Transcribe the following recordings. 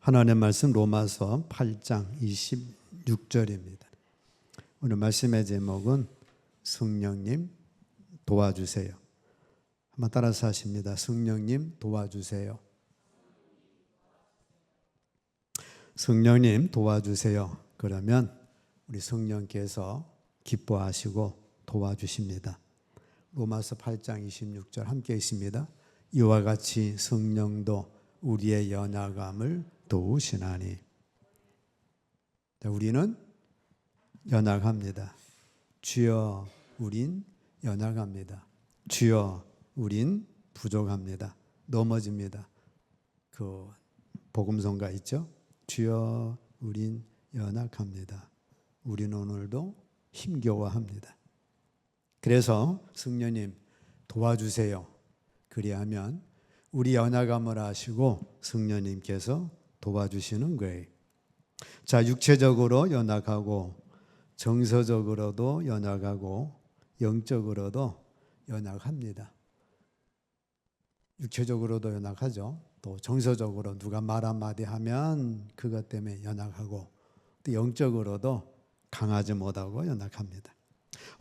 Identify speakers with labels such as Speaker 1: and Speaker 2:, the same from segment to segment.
Speaker 1: 하나님의 말씀 로마서 8장 26절입니다. 오늘 말씀의 제목은 성령님 도와주세요. 한번 따라서 하십니다. 성령님 도와주세요. 성령님 도와주세요. 그러면 우리 성령께서 기뻐하시고 도와주십니다. 로마서 8장 26절 함께 있습니다. 이와 같이 성령도 우리의 연약함을 도우시나니. 우리는 연약합니다. 주여 우린 연약합니다. 주여 우린 부족합니다. 넘어집니다. 그 복음성가 있죠? 주여 우린 연약합니다. 우리는 오늘도 힘겨워합니다. 그래서 성령님 도와주세요. 그리하면 우리 연약함을 아시고 성령님께서 도와주시는 거예요. 자, 육체적으로 연약하고 정서적으로도 연약하고 영적으로도 연약합니다. 육체적으로도 연약하죠. 또 정서적으로 누가 말 한마디 하면 그것 때문에 연약하고 또 영적으로도 강하지 못하고 연약합니다.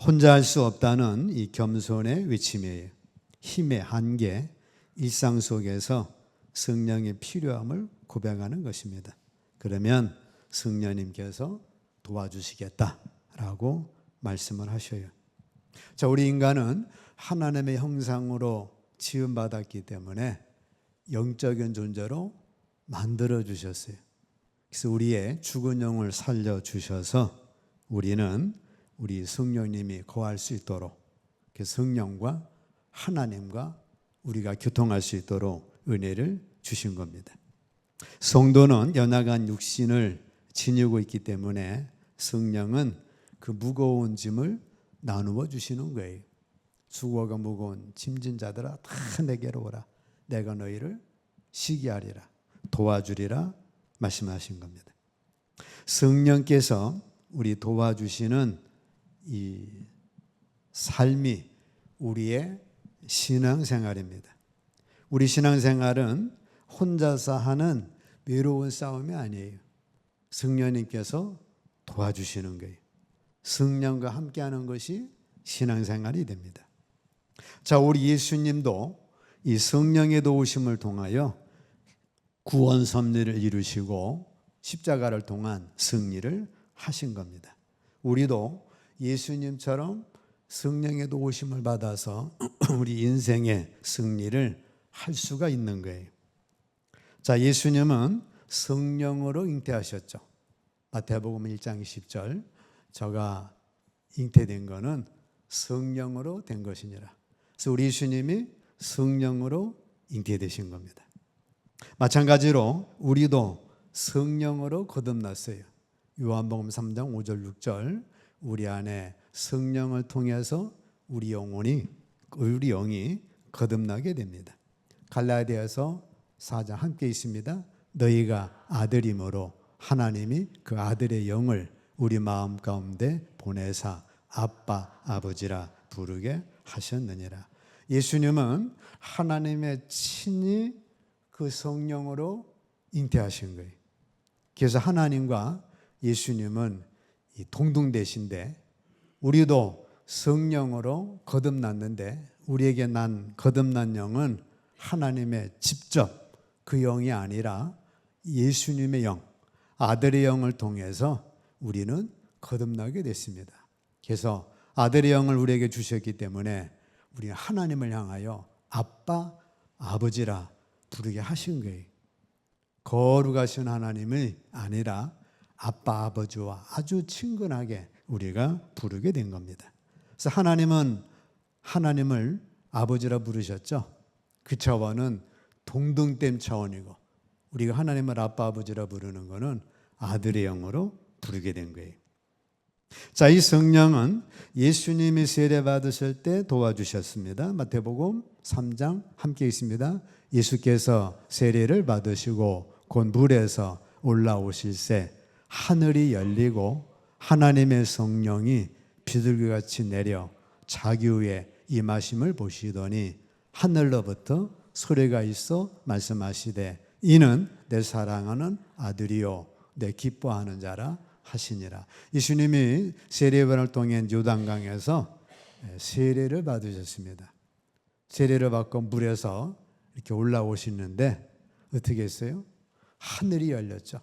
Speaker 1: 혼자 할 수 없다는 이 겸손의 외침이에요. 힘의 한계, 일상 속에서 성령의 필요함을 고백하는 것입니다. 그러면 성령님께서 도와주시겠다라고 말씀을 하셔요. 자, 우리 인간은 하나님의 형상으로 지음받았기 때문에 영적인 존재로 만들어 주셨어요. 그래서 우리의 죽은 영을 살려 주셔서 우리는 우리 성령님이 거할 수 있도록 성령과 하나님과 우리가 교통할 수 있도록 은혜를 주신 겁니다. 성도는 연약한 육신을 지니고 있기 때문에 성령은 그 무거운 짐을 나누어 주시는 거예요. 수고가 무거운 짐진 자들아 다 내게로 오라. 내가 너희를 쉬게 하리라. 도와주리라 말씀하신 겁니다. 성령께서 우리 도와주시는 이 삶이 우리의 신앙생활입니다. 우리 신앙생활은 혼자서 하는 외로운 싸움이 아니에요. 성령님께서 도와주시는 거예요. 성령과 함께하는 것이 신앙생활이 됩니다. 자, 우리 예수님도 이 성령의 도우심을 통하여 구원 섭리를 이루시고 십자가를 통한 승리를 하신 겁니다. 우리도 예수님처럼 성령의 도우심을 받아서 우리 인생의 승리를 할 수가 있는 거예요. 자, 예수님은 성령으로 잉태하셨죠. 마태복음 1장 20절 저가 잉태된 것은 성령으로 된 것이니라. 그래서 우리 예수님이 성령으로 잉태되신 겁니다. 마찬가지로 우리도 성령으로 거듭났어요. 요한복음 3장 5절 6절 우리 안에 성령을 통해서 우리 영이 거듭나게 됩니다. 갈라디아서 4장 함께 있습니다. 너희가 아들이므로 하나님이 그 아들의 영을 우리 마음 가운데 보내사 아빠 아버지라 부르게 하셨느니라. 예수님은 하나님의 친히 그 성령으로 잉태하신 거예요. 그래서 하나님과 예수님은 동등되신데 우리도 성령으로 거듭났는데 우리에게 난 거듭난 영은 하나님의 직접 그 영이 아니라 예수님의 영, 아들의 영을 통해서 우리는 거듭나게 됐습니다. 그래서 아들의 영을 우리에게 주셨기 때문에 우리는 하나님을 향하여 아빠, 아버지라 부르게 하신 거예요. 거룩하신 하나님이 아니라 아빠, 아버지와 아주 친근하게 우리가 부르게 된 겁니다. 그래서 하나님은 하나님을 아버지라 부르셨죠. 그 차원은 동등됨 차원이고 우리가 하나님을 아빠, 아버지라 부르는 것은 아들의 영으로 부르게 된 거예요. 자, 이 성령은 예수님이 세례 받으실 때 도와주셨습니다. 마태복음 3장 함께 있습니다. 예수께서 세례를 받으시고 곧 물에서 올라오실새 하늘이 열리고 하나님의 성령이 비둘기같이 내려 자기 위에 임하심을 보시더니 하늘로부터 소리가 있어 말씀하시되 이는 내 사랑하는 아들이요 내 기뻐하는 자라 하시니라. 예수님이 세례요한을 통해 요단강에서 세례를 받으셨습니다. 세례를 받고 물에서 이렇게 올라오시는데 어떻게 했어요? 하늘이 열렸죠.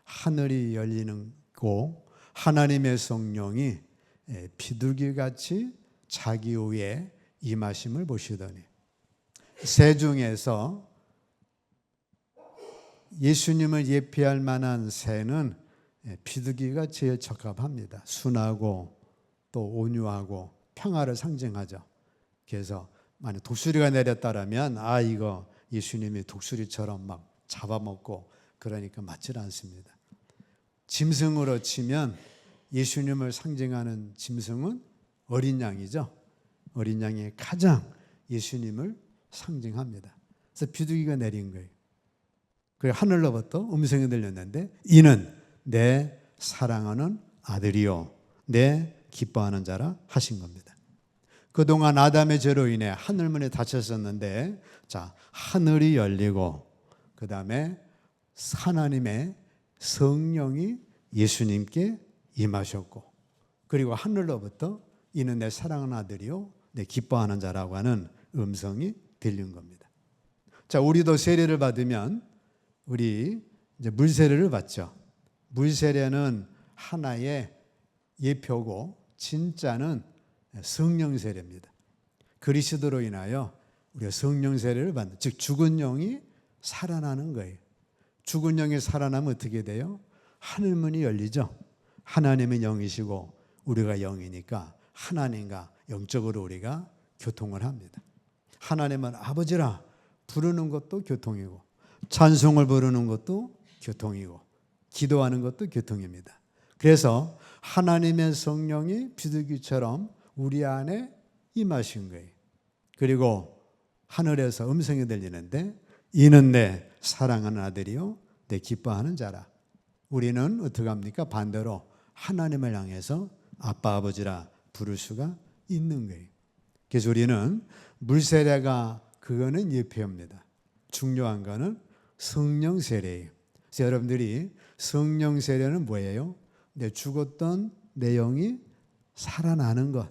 Speaker 1: 하늘이 열리는 고 하나님의 성령이 비둘기같이 자기 위에 임하심을 보시더니 새 중에서 예수님을 예표할 만한 새는 비둘기가 제일 적합합니다. 순하고 또 온유하고 평화를 상징하죠. 그래서 만약 독수리가 내렸다라면 이거 예수님이 독수리처럼 막 잡아먹고 그러니까 맞질 않습니다. 짐승으로 치면 예수님을 상징하는 짐승은 어린 양이죠. 어린 양이 가장 예수님을 상징합니다. 그래서 비둘기가 내린 거예요. 그리고 하늘로부터 음성이 들렸는데 이는 내 사랑하는 아들이요 내 기뻐하는 자라 하신 겁니다. 그동안 아담의 죄로 인해 하늘문이 닫혔었는데 하늘이 열리고 그 다음에 하나님의 성령이 예수님께 임하셨고 그리고 하늘로부터 이는 내 사랑하는 아들이요 내 기뻐하는 자라고 하는 음성이 들린 겁니다. 우리도 세례를 받으면 우리 이제 물세례를 받죠. 물세례는 하나의 예표고 진짜는 성령 세례입니다. 그리스도로 인하여 우리가 성령 세례를 받는, 즉 죽은 영이 살아나는 거예요. 죽은 영이 살아나면 어떻게 돼요? 하늘문이 열리죠. 하나님은 영이시고 우리가 영이니까 하나님과 영적으로 우리가 교통을 합니다. 하나님은 아버지라 부르는 것도 교통이고 찬송을 부르는 것도 교통이고 기도하는 것도 교통입니다. 그래서 하나님의 성령이 비둘기처럼 우리 안에 임하신 거예요. 그리고 하늘에서 음성이 들리는데 이는 내 사랑하는 아들이요 내 기뻐하는 자라. 우리는 어떻게 합니까? 반대로 하나님을 향해서 아빠 아버지라 부를 수가 있는 거예요. 그래서 우리는 물세례가 그거는 예표입니다. 중요한 거는 성령 세례예요. 그래서 여러분들이 성령 세례는 뭐예요? 내 죽었던 내 영이 살아나는 것.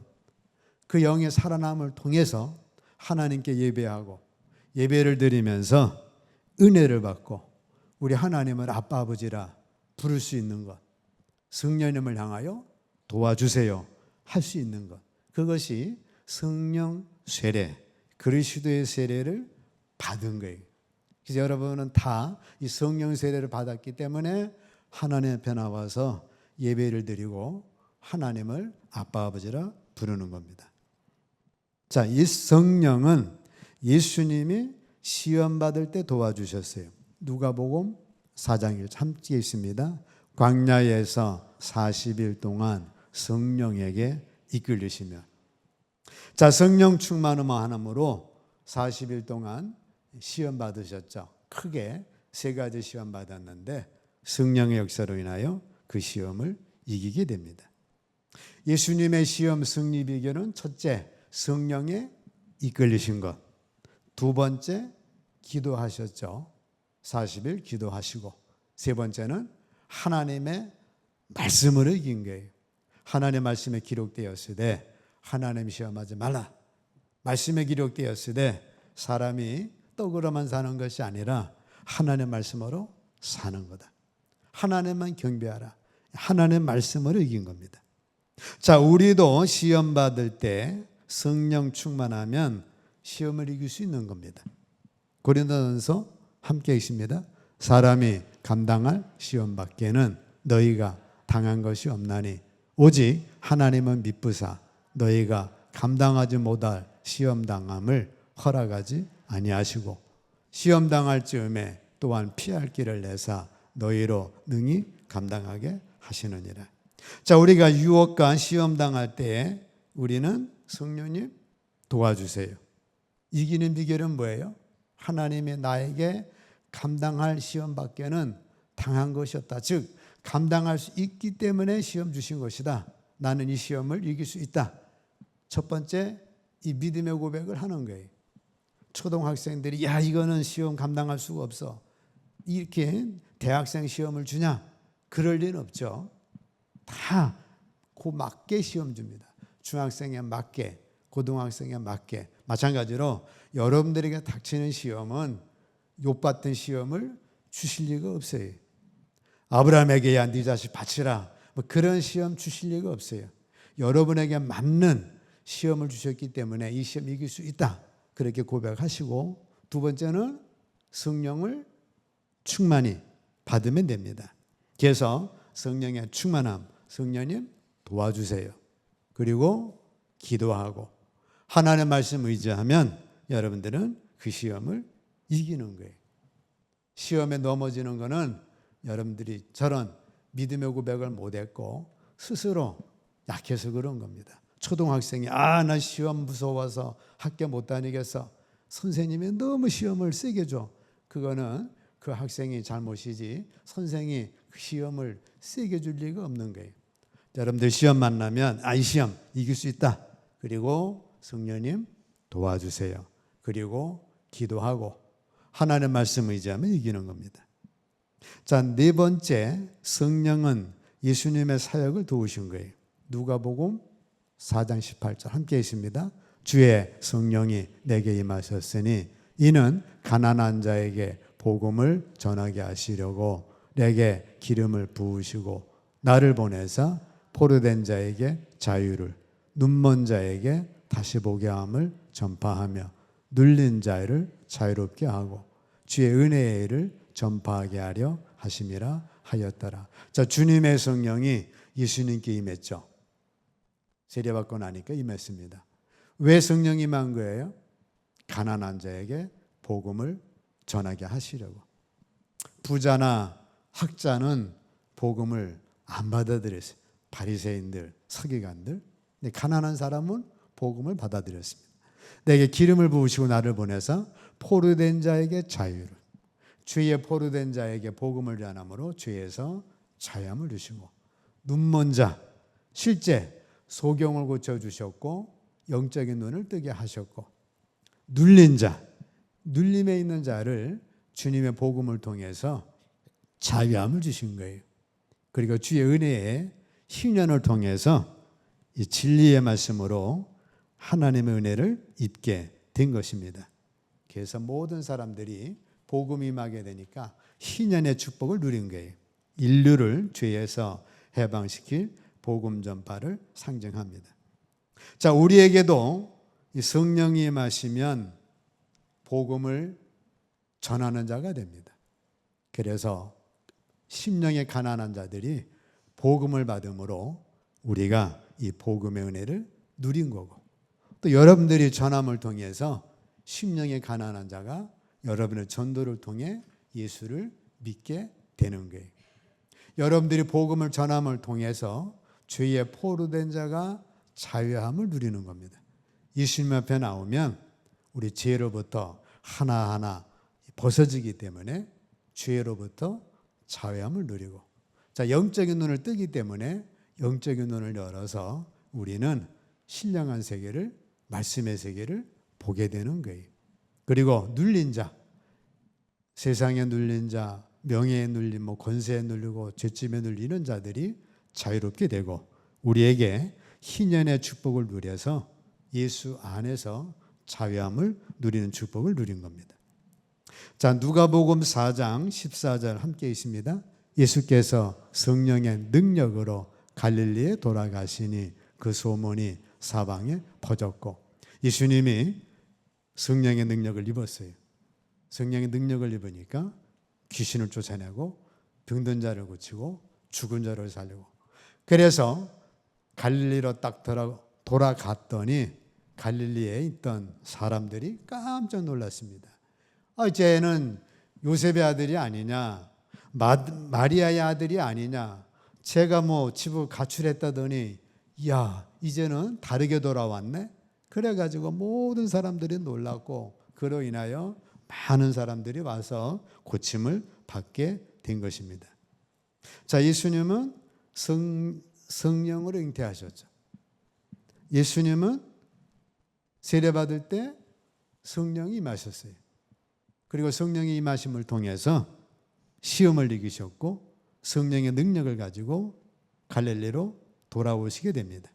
Speaker 1: 그 영의 살아남을 통해서 하나님께 예배하고 예배를 드리면서 은혜를 받고 우리 하나님을 아빠 아버지라 부를 수 있는 것. 성령님을 향하여 도와주세요 할 수 있는 것. 그것이 성령 세례, 그리스도의 세례를 받은 거예요. 그래서 여러분은 다 이 성령 세례를 받았기 때문에 하나님 앞에 나와서 예배를 드리고 하나님을 아빠 아버지라 부르는 겁니다. 이 성령은 예수님이 시험 받을 때 도와주셨어요. 누가복음 4장 1절 함께 있습니다. 광야에서 40일 동안 성령에게 이끌리시며 성령 충만함으로 40일 동안 시험 받으셨죠. 크게 3가지 시험 받았는데 성령의 역사로 인하여 그 시험을 이기게 됩니다. 예수님의 시험 승리 비결은 첫째, 성령에 이끌리신 것. 두 번째, 기도하셨죠. 40일 기도하시고. 세 번째는 하나님의 말씀으로 이긴 거예요. 하나님의 말씀에 기록되었으되 하나님 시험하지 말라. 말씀에 기록되었으되 사람이 떡으로만 사는 것이 아니라 하나님의 말씀으로 사는 거다. 하나님만 경배하라. 하나님의 말씀으로 이긴 겁니다. 우리도 시험 받을 때 성령 충만하면 시험을 이길 수 있는 겁니다. 고린도전서 함께 있습니다. 사람이 감당할 시험 밖에는 너희가 당한 것이 없나니 오직 하나님은 미쁘사 너희가 감당하지 못할 시험 당함을 허락하지 아니하시고 시험 당할 즈음에 또한 피할 길을 내사 너희로 능히 감당하게 하시느니라. 우리가 유혹과 시험 당할 때 우리는 성령님 도와주세요. 이기는 비결은 뭐예요? 하나님이 나에게 감당할 시험 밖에는 당한 것이 없다. 즉 감당할 수 있기 때문에 시험 주신 것이다. 나는 이 시험을 이길 수 있다. 첫 번째, 이 믿음의 고백을 하는 거예요. 초등학생들이 이거는 시험 감당할 수가 없어. 이렇게 대학생 시험을 주냐? 그럴 리는 없죠. 다 그 맞게 시험 줍니다. 중학생에 맞게, 고등학생에 맞게. 마찬가지로 여러분들에게 닥치는 시험은 욥 같은 시험을 주실 리가 없어요. 아브라함에게 야 네 자식 바치라, 뭐 그런 시험 주실 리가 없어요. 여러분에게 맞는 시험을 주셨기 때문에 이 시험 이길 수 있다, 그렇게 고백하시고, 두 번째는 성령을 충만히 받으면 됩니다. 그래서 성령의 충만함, 성령님 도와주세요. 그리고 기도하고 하나님의 말씀 의지하면 여러분들은 그 시험을 이기는 거예요. 시험에 넘어지는 거는 여러분들이 저런 믿음의 고백을 못했고 스스로 약해서 그런 겁니다. 초등학생이 나 시험 무서워서 학교 못 다니겠어. 선생님이 너무 시험을 세게 줘. 그거는 그 학생이 잘못이지 선생이 그 시험을 세게 줄 리가 없는 거예요. 여러분들 시험 만나면 이 시험 이길 수 있다. 그리고 성령님 도와주세요. 그리고 기도하고 하나님의 말씀 의지하면 이기는 겁니다. 자, 네 번째, 성령은 예수님의 사역을 도우신 거예요. 누가복음 4장 18절 함께 있습니다. 주의 성령이 내게 임하셨으니 이는 가난한 자에게 복음을 전하게 하시려고 내게 기름을 부으시고 나를 보내사 포로된 자에게 자유를, 눈먼 자에게 다시 보게 함을 전파하며 눌린 자를 자유롭게 하고 주의 은혜의 일을 전파하게 하려 하심이라 하였더라. 자, 주님의 성령이 예수님께 임했죠. 세례받고 나니까 임했습니다. 왜 성령이 임한 거예요? 가난한 자에게 복음을 전하게 하시려고. 부자나 학자는 복음을 안 받아들였어요. 바리새인들, 서기관들. 근데 가난한 사람은 복음을 받아들였습니다. 내게 기름을 부으시고 나를 보내사 포로된 자에게 자유를, 죄에 포로된 자에게 복음을 전함으로 죄에서 자유함을 주시고, 눈먼 자, 실제 소경을 고쳐주셨고 영적인 눈을 뜨게 하셨고, 눌린 자, 눌림에 있는 자를 주님의 복음을 통해서 자유함을 주신 거예요. 그리고 주의 은혜의 희년을 통해서 이 진리의 말씀으로 하나님의 은혜를 입게 된 것입니다. 그래서 모든 사람들이 복음이 임하게 되니까 희년의 축복을 누린 거예요. 인류를 죄에서 해방시킬 복음 전파를 상징합니다. 자, 우리에게도 이 성령이 임하시면 복음을 전하는 자가 됩니다. 그래서 심령에 가난한 자들이 복음을 받음으로 우리가 이 복음의 은혜를 누린 거고, 또 여러분들이 전함을 통해서 심령에 가난한 자가 여러분의 전도를 통해 예수를 믿게 되는 거예요. 여러분들이 복음을 전함을 통해서 죄에 포로된 자가 자유함을 누리는 겁니다. 예수님 앞에 나오면 우리 죄로부터 하나하나 벗어지기 때문에 죄로부터 자유함을 누리고, 자, 영적인 눈을 뜨기 때문에 영적인 눈을 열어서 우리는 신령한 세계를, 말씀의 세계를 보게 되는 거예요. 그리고 눌린 자, 세상에 눌린 자, 명예에 눌린, 권세에 눌리고 죄짐에 눌리는 자들이 자유롭게 되고 우리에게 희년의 축복을 누려서 예수 안에서 자유함을 누리는 축복을 누린 겁니다. 자, 누가복음 4장 14절 함께 있습니다. 예수께서 성령의 능력으로 갈릴리에 돌아가시니 그 소문이 사방에 퍼졌고, 예수님이 성령의 능력을 입었어요. 성령의 능력을 입으니까 귀신을 쫓아내고 병든 자를 고치고 죽은 자를 살리고, 그래서 갈릴리로 딱 돌아갔더니 갈릴리에 있던 사람들이 깜짝 놀랐습니다. 쟤는 요셉의 아들이 아니냐, 마리아의 아들이 아니냐, 제가 집을 가출했다더니 야, 이제는 다르게 돌아왔네. 그래가지고 모든 사람들이 놀랐고 그로 인하여 많은 사람들이 와서 고침을 받게 된 것입니다. 자, 예수님은 성령으로 잉태하셨죠. 예수님은 세례받을 때 성령이 임하셨어요. 그리고 성령이 임하심을 통해서 시험을 이기셨고 성령의 능력을 가지고 갈릴리로 돌아오시게 됩니다.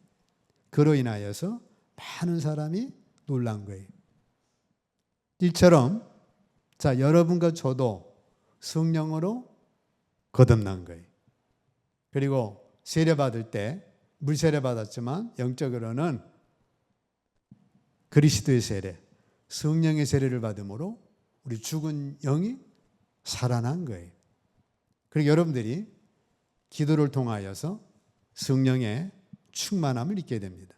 Speaker 1: 그로 인하여서 많은 사람이 놀란 거예요. 이처럼 자, 여러분과 저도 성령으로 거듭난 거예요. 그리고 세례 받을 때 물세례 받았지만 영적으로는 그리스도의 세례, 성령의 세례를 받음으로 우리 죽은 영이 살아난 거예요. 그리고 여러분들이 기도를 통하여서 성령의 충만함을 잊게 됩니다.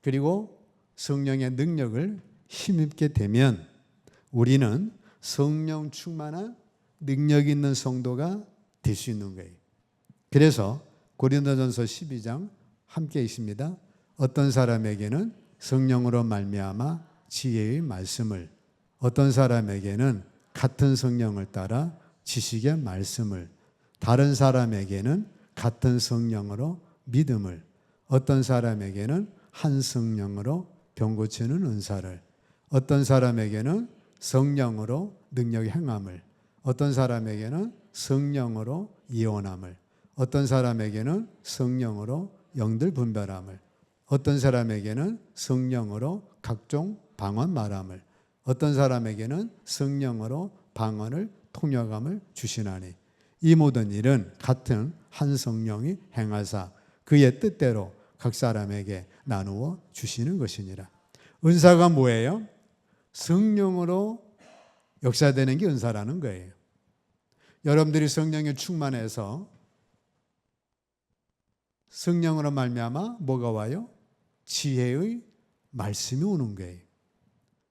Speaker 1: 그리고 성령의 능력을 힘입게 되면 우리는 성령 충만한 능력 있는 성도가 될 수 있는 거예요. 그래서 고린도전서 12장 함께 있습니다. 어떤 사람에게는 성령으로 말미암아 지혜의 말씀을, 어떤 사람에게는 같은 성령을 따라 지식의 말씀을, 다른 사람에게는 같은 성령으로 믿음을, 어떤 사람에게는 한 성령으로 병 고치는 은사를, 어떤 사람에게는 성령으로 능력 행함을, 어떤 사람에게는 성령으로 예언함을, 어떤 사람에게는 성령으로 영들 분별함을, 어떤 사람에게는 성령으로 각종 방언 말함을, 어떤 사람에게는 성령으로 방언을 통역함을 주시나니 이 모든 일은 같은 한 성령이 행하사 그의 뜻대로 각 사람에게 나누어 주시는 것이니라. 은사가 뭐예요? 성령으로 역사되는 게 은사라는 거예요. 여러분들이 성령에 충만해서 성령으로 말미암아 뭐가 와요? 지혜의 말씀이 오는 거예요.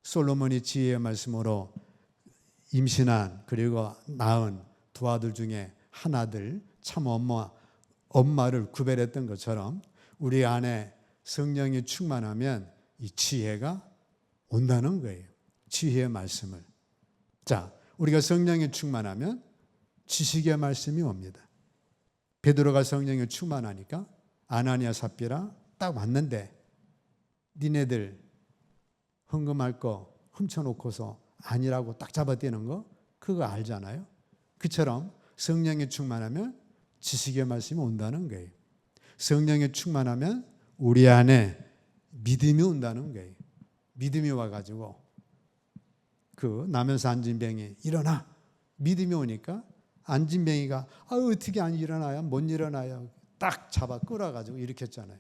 Speaker 1: 솔로몬이 지혜의 말씀으로 임신한 그리고 낳은 두 아들 중에 한 아들 참 엄마를 구별했던 것처럼 우리 안에 성령이 충만하면 이 지혜가 온다는 거예요. 지혜의 말씀을. 자, 우리가 성령이 충만하면 지식의 말씀이 옵니다. 베드로가 성령이 충만하니까 아나니아 삽비라 딱 왔는데 니네들 헌금할 거 훔쳐놓고서 아니라고 딱 잡아떼는 거 그거 알잖아요. 그처럼 성령이 충만하면 지식의 말씀이 온다는 거예요. 성령이 충만하면 우리 안에 믿음이 온다는 거예요. 믿음이 와가지고 그 나면서 앉은 병이 일어나. 믿음이 오니까 앉은 병이가 어떻게 안 일어나요? 못 일어나요. 딱 잡아 끌어가지고 일으켰잖아요.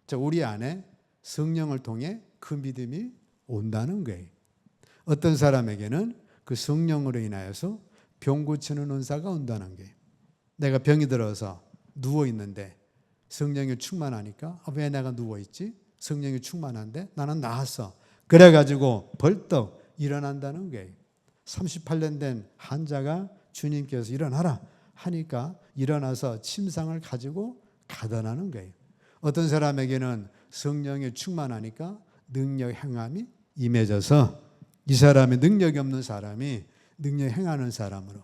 Speaker 1: 자, 우리 안에 성령을 통해 그 믿음이 온다는 거예요. 어떤 사람에게는 그 성령으로 인하여서 병 고치는 은사가 온다는 거예요. 내가 병이 들어서 누워있는데 성령이 충만하니까 왜 내가 누워있지? 성령이 충만한데 나는 나았어. 그래가지고 벌떡 일어난다는 거예요. 38년 된 환자가 주님께서 일어나라 하니까 일어나서 침상을 가지고 가더라는 거예요. 어떤 사람에게는 성령이 충만하니까 능력 행함이 임해져서 이 사람이 능력이 없는 사람이 능력 행하는 사람으로.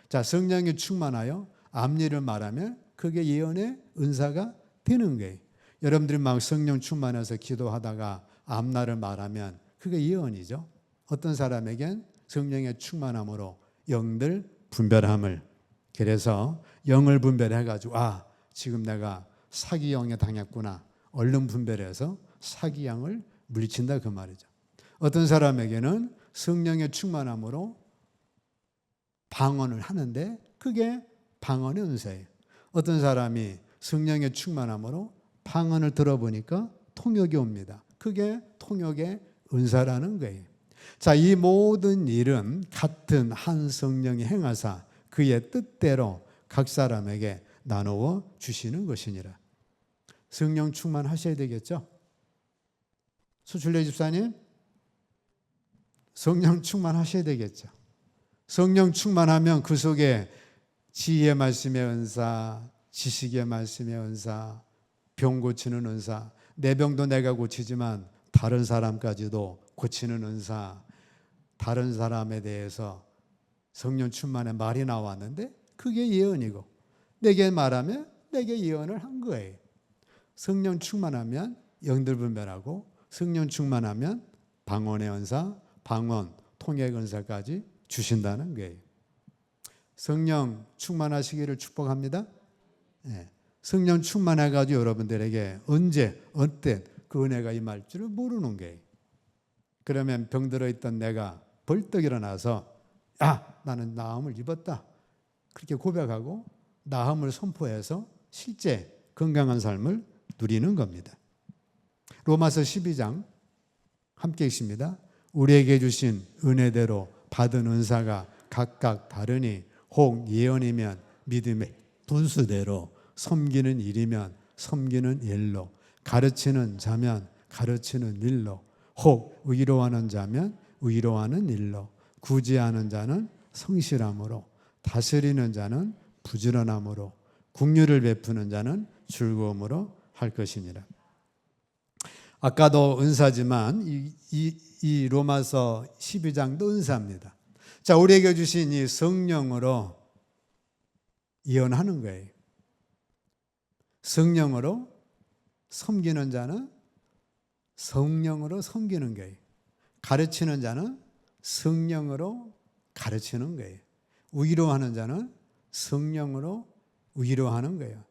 Speaker 1: 자, 성령이 충만하여 앞일을 말하면 그게 예언의 은사가 되는 거예요. 여러분들이 막 성령 충만해서 기도하다가 앞날을 말하면 그게 예언이죠. 어떤 사람에겐 성령의 충만함으로 영들 분별함을, 그래서 영을 분별해가지고 지금 내가 사기형에 당했구나. 얼른 분별해서 사기형을 물리친다 그 말이죠. 어떤 사람에게는 성령의 충만함으로 방언을 하는데 그게 방언의 은사예요. 어떤 사람이 성령의 충만함으로 방언을 들어보니까 통역이 옵니다. 그게 통역의 은사라는 거예요. 자, 이 모든 일은 같은 한 성령이 행하사 그의 뜻대로 각 사람에게 나누어 주시는 것이니라. 성령 충만하셔야 되겠죠? 수출래 집사님, 성령 충만하셔야 되겠죠? 성령 충만하면 그 속에 지혜의 말씀의 은사, 지식의 말씀의 은사, 병 고치는 은사, 내 병도 내가 고치지만 다른 사람까지도 고치는 은사, 다른 사람에 대해서 성령 충만의 말이 나왔는데 그게 예언이고 내게 말하면 내게 예언을 한 거예요. 성령 충만하면 영들 분별하고 성령 충만하면 방언의 은사, 방언, 통역 은사까지 주신다는 거예요. 성령 충만하시기를 축복합니다. 예. 성령 충만해가지고 여러분들에게 언제 어때 그 은혜가 임할 줄을 모르는 거예요. 그러면 병들어 있던 내가 벌떡 일어나서 나는 나음을 입었다. 그렇게 고백하고 나음을 선포해서 실제 건강한 삶을 누리는 겁니다. 로마서 12장 함께 읽습니다. 우리에게 주신 은혜대로 받은 은사가 각각 다르니 혹 예언이면 믿음의 분수대로, 섬기는 일이면 섬기는 일로, 가르치는 자면 가르치는 일로, 혹 위로하는 자면 위로하는 일로, 구제하는 자는 성실함으로, 다스리는 자는 부지런함으로, 긍휼을 베푸는 자는 즐거움으로 할 것이니라. 아까도 은사지만 이 로마서 12장도 은사입니다. 자, 우리에게 주신 이 성령으로 예언하는 거예요. 성령으로 섬기는 자는 성령으로 섬기는 거예요. 가르치는 자는 성령으로 가르치는 거예요. 위로하는 자는 성령으로 위로하는 거예요.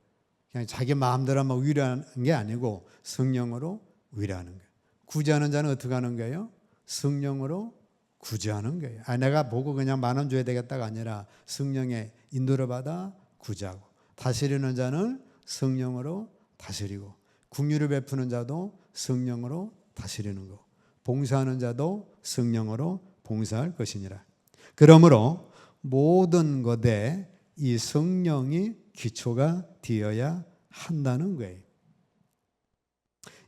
Speaker 1: 그냥 자기 마음대로 막 위로하는 게 아니고 성령으로 위로하는 거예요. 구제하는 자는 어떻게 하는 거예요? 성령으로 구제하는 거예요. 내가 보고 그냥 10,000원 줘야 되겠다가 아니라 성령의 인도를 받아 구제하고, 다스리는 자는 성령으로 다스리고, 긍휼을 베푸는 자도 성령으로 다스리는 거, 봉사하는 자도 성령으로 봉사할 것이니라. 그러므로 모든 것에 이 성령이 기초가 되어야 한다는 거예요.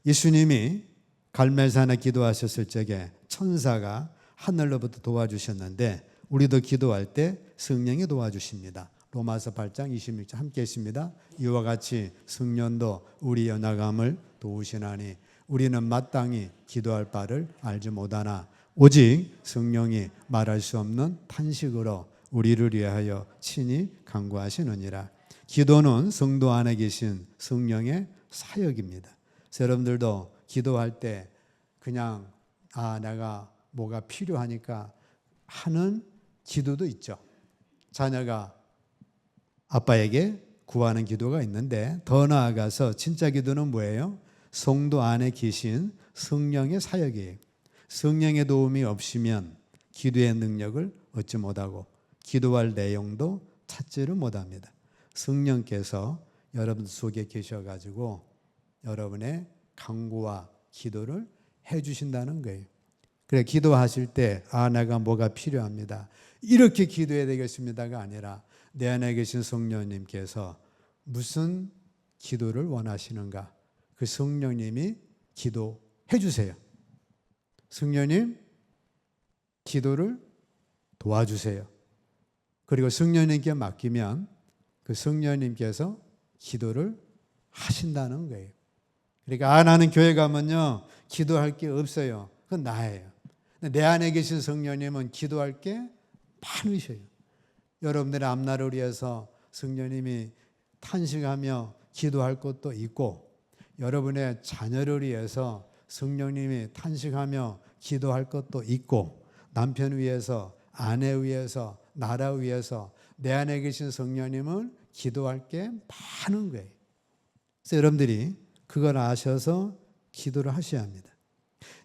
Speaker 1: 예수님이 갈멜산에 기도하셨을 적에 천사가 하늘로부터 도와주셨는데 우리도 기도할 때 성령이 도와주십니다. 로마서 8장 26절 함께 했습니다. 이와 같이 성령도 우리 연약함을 도우시나니 우리는 마땅히 기도할 바를 알지 못하나 오직 성령이 말할 수 없는 탄식으로 우리를 위하여 친히 간구하시느니라. 기도는 성도 안에 계신 성령의 사역입니다. 여러분들도 기도할 때 그냥 내가 뭐가 필요하니까 하는 기도도 있죠. 자녀가 아빠에게 구하는 기도가 있는데 더 나아가서 진짜 기도는 뭐예요? 성도 안에 계신 성령의 사역이에요. 성령의 도움이 없으면 기도의 능력을 얻지 못하고 기도할 내용도 찾지를 못합니다. 성령께서 여러분 속에 계셔가지고 여러분의 간구와 기도를 해주신다는 거예요. 그래, 기도하실 때 내가 뭐가 필요합니다, 이렇게 기도해야 되겠습니다가 아니라 내 안에 계신 성령님께서 무슨 기도를 원하시는가, 그 성령님이 기도해 주세요. 성령님 기도를 도와주세요. 그리고 성령님께 맡기면 그 성령님께서 기도를 하신다는 거예요. 그러니까 나는 교회 가면요 기도할 게 없어요. 그건 나예요. 내 안에 계신 성령님은 기도할 게 많으셔요. 여러분들의 앞날을 위해서 성령님이 탄식하며 기도할 것도 있고, 여러분의 자녀를 위해서 성령님이 탄식하며 기도할 것도 있고, 남편 위해서, 아내 위해서, 나라 위해서 내 안에 계신 성령님은 기도할 게 많은 거예요. 그래서 여러분들이 그걸 아셔서 기도를 하셔야 합니다.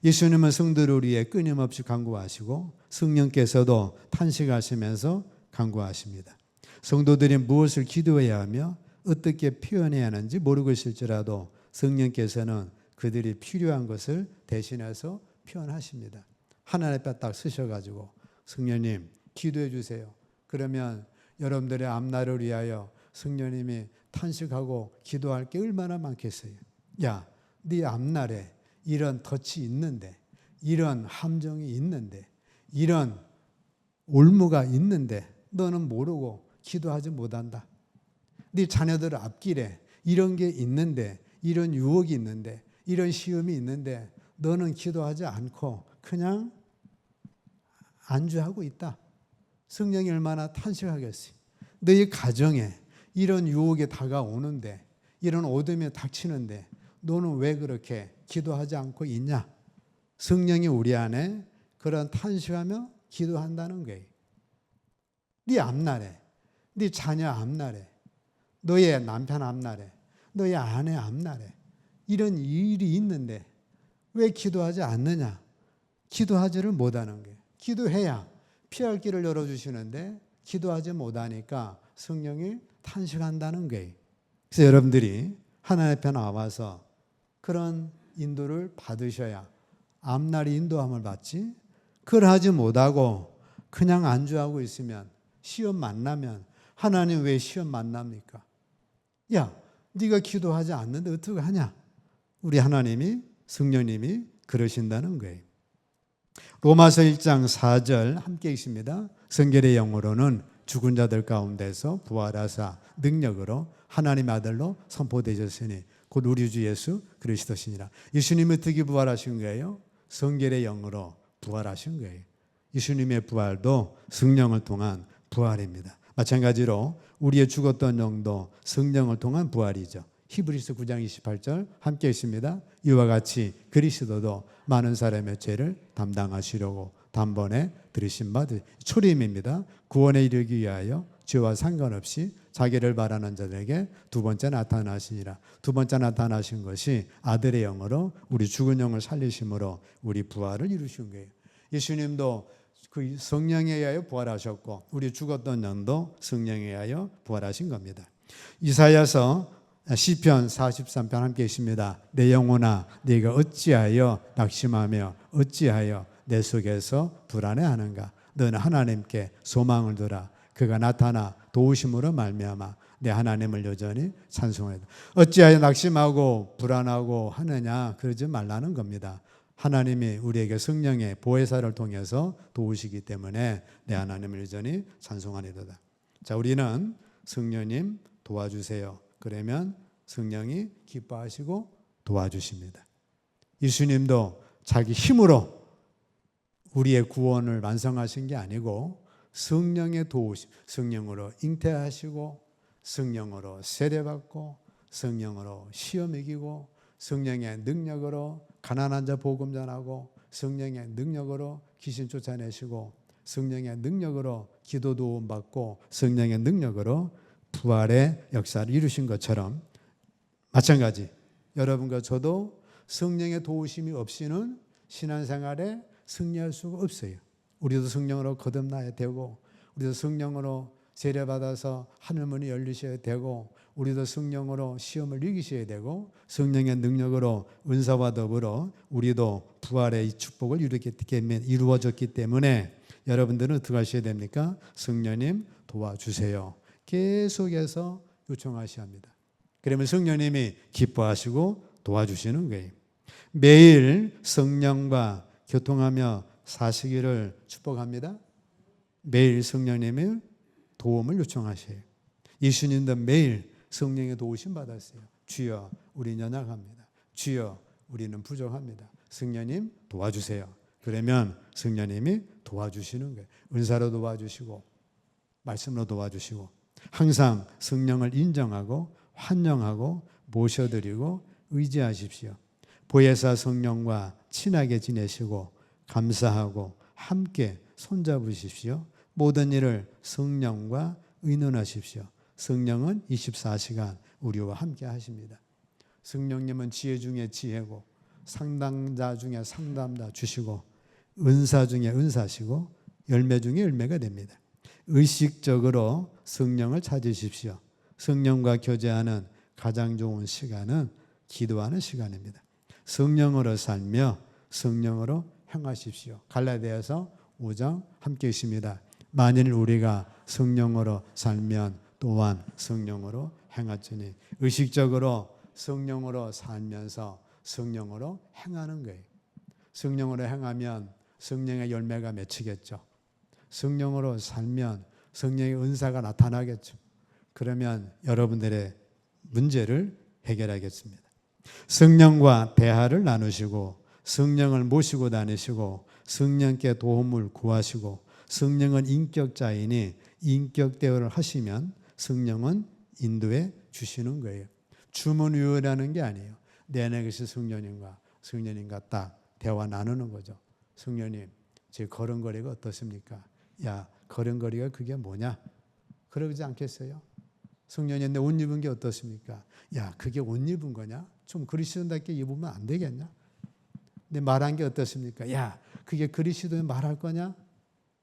Speaker 1: 예수님은 성도를 위해 끊임없이 간구하시고 성령께서도 탄식하시면서 간구하십니다. 성도들이 무엇을 기도해야 하며 어떻게 표현해야 하는지 모르고 있을지라도 성령께서는 그들이 필요한 것을 대신해서 표현하십니다. 하나님 앞에 딱 서셔가지고 성령님 기도해 주세요. 그러면 여러분들의 앞날을 위하여 성령님이 탄식하고 기도할 게 얼마나 많겠어요. 야, 네 앞날에 이런 덫이 있는데, 이런 함정이 있는데, 이런 올무가 있는데 너는 모르고 기도하지 못한다. 네 자녀들 앞길에 이런 게 있는데, 이런 유혹이 있는데, 이런 시험이 있는데 너는 기도하지 않고 그냥 안주하고 있다. 성령이 얼마나 탄식하겠어요. 너희 가정에 이런 유혹이 다가오는데, 이런 어둠이 닥치는데 너는 왜 그렇게 기도하지 않고 있냐? 성령이 우리 안에 그런 탄식하며 기도한다는 거예요. 네 앞날에 네 자녀 앞날에, 너의 남편 앞날에, 너의 아내 앞날에 이런 일이 있는데 왜 기도하지 않느냐? 기도하지를 못하는 거예요. 기도해야 피할 길을 열어주시는데 기도하지 못하니까 성령이 탄식한다는 거예요. 그래서 여러분들이 하나님 앞에 나와서 그런 인도를 받으셔야 앞날이 인도함을 받지, 그걸 하지 못하고 그냥 안주하고 있으면 시험 만나면 하나님 왜 시험 만납니까? 야, 네가 기도하지 않는데 어떻게 하냐? 우리 하나님이, 성령님이 그러신다는 거예요. 로마서 1장 4절 함께 있습니다. 성결의 영으로는 죽은 자들 가운데서 부활하사 능력으로 하나님의 아들로 선포되셨으니 곧 우리 주 예수 그리스도시니라. 예수님이 어떻게 부활하신 거예요? 성결의 영으로 부활하신 거예요. 예수님의 부활도 성령을 통한 부활입니다. 마찬가지로 우리의 죽었던 영도 성령을 통한 부활이죠. 히브리서 9장 28절 함께 있습니다. 이와 같이 그리스도도 많은 사람의 죄를 담당하시려고 단번에 들으신 바 초림입니다. 구원에 이르기 위하여 죄와 상관없이 자기를 바라는 자들에게 두 번째 나타나시니라. 두 번째 나타나신 것이 아들의 영으로 우리 죽은 영을 살리심으로 우리 부활을 이루신 거예요. 예수님도 그 성령에 의하여 부활하셨고 우리 죽었던 영도 성령에 의하여 부활하신 겁니다. 이사야서 시편 43편 함께 있습니다. 내 영혼아 네가 어찌하여 낙심하며 어찌하여 내 속에서 불안해하는가? 너는 하나님께 소망을 두라. 그가 나타나 도우심으로 말미암아 내 하나님을 여전히 찬송하라. 어찌하여 낙심하고 불안하고 하느냐? 그러지 말라는 겁니다. 하나님이 우리에게 성령의 보혜사를 통해서 도우시기 때문에 내 하나님을 여전히 찬송하리로다. 자, 우리는 성령님 도와주세요. 그러면 성령이 기뻐하시고 도와주십니다. 예수님도 자기 힘으로 우리의 구원을 완성하신 게 아니고 성령의 도우심, 성령으로 잉태하시고 성령으로 세례받고 성령으로 시험 이기고 성령의 능력으로 가난한 자 복음 전하고 성령의 능력으로 귀신 쫓아내시고 성령의 능력으로 기도 도움 받고 성령의 능력으로 부활의 역사를 이루신 것처럼 마찬가지 여러분과 저도 성령의 도우심이 없이는 신앙생활에 승리할 수가 없어요. 우리도 성령으로 거듭나야 되고 우리도 성령으로 세례받아서 하늘문이 열리셔야 되고 우리도 성령으로 시험을 이기셔야 되고 성령의 능력으로 은사와 더불어 우리도 부활의 이 축복을 이루어졌기 때문에 여러분들은 어떻게 하셔야 됩니까? 성령님 도와주세요. 계속해서 요청하셔야 합니다. 그러면 성령님이 기뻐하시고 도와주시는 거예요. 매일 성령과 교통하며 사시기를 축복합니다. 매일 성령님의 도움을 요청하셔요. 예수님도 매일 성령의 도우심 받았어요. 주여 우리는 연약합니다. 주여 우리는 부족합니다. 성령님 도와주세요. 그러면 성령님이 도와주시는 거예요. 은사로 도와주시고 말씀으로 도와주시고 항상 성령을 인정하고 환영하고 모셔드리고 의지하십시오. 보혜사 성령과 친하게 지내시고 감사하고 함께 손잡으십시오. 모든 일을 성령과 의논하십시오. 성령은 24시간 우리와 함께 하십니다. 성령님은 지혜 중에 지혜고 상담자 중에 상담자 주시고 은사 중에 은사시고 열매 중에 열매가 됩니다. 의식적으로 성령을 찾으십시오. 성령과 교제하는 가장 좋은 시간은 기도하는 시간입니다. 성령으로 살며 성령으로 행하십시오. 갈라디아서 5장 함께 있습니다. 만일 우리가 성령으로 살면 또한 성령으로 행하지니 의식적으로 성령으로 살면서 성령으로 행하는 거예요. 성령으로 행하면 성령의 열매가 맺히겠죠. 성령으로 살면 성령의 은사가 나타나겠죠. 그러면 여러분들의 문제를 해결하겠습니다. 성령과 대화를 나누시고 성령을 모시고 다니시고 성령께 도움을 구하시고 성령은 인격자이니 인격 대화를 하시면 성령은 인도해 주시는 거예요. 주문위원하는 게 아니에요. 내 안에 계신 성령님과 딱 대화 나누는 거죠. 성령님, 제 걸음걸이가 어떻습니까? 야, 걸음걸이가 그게 뭐냐? 그러지 않겠어요? 성령님 내 옷 입은 게 어떻습니까? 야, 그게 옷 입은 거냐? 좀 그리스도인답게 입으면 안 되겠냐? 내 말한 게 어떻습니까? 야, 그게 그리스도인 말할 거냐?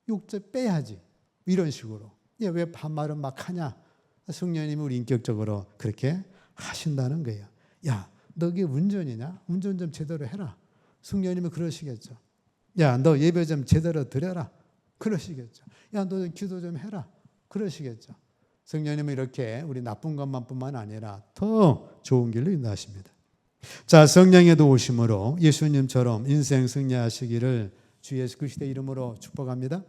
Speaker 1: 욕제 빼야지. 이런 식으로. 야, 왜 반말은 막 하냐? 성령님이 우리 인격적으로 그렇게 하신다는 거예요. 야, 너 그게 운전이냐? 운전 좀 제대로 해라. 성령님은 그러시겠죠. 야, 너 예배 좀 제대로 드려라. 그러시겠죠. 야, 너 기도 좀 해라. 그러시겠죠. 성령님은 이렇게 우리 나쁜 것만뿐만 아니라 더 좋은 길로 인도하십니다. 자, 성령의 도우심으로 예수님처럼 인생 승리하시기를 주 예수 그리스도의 이름으로 축복합니다.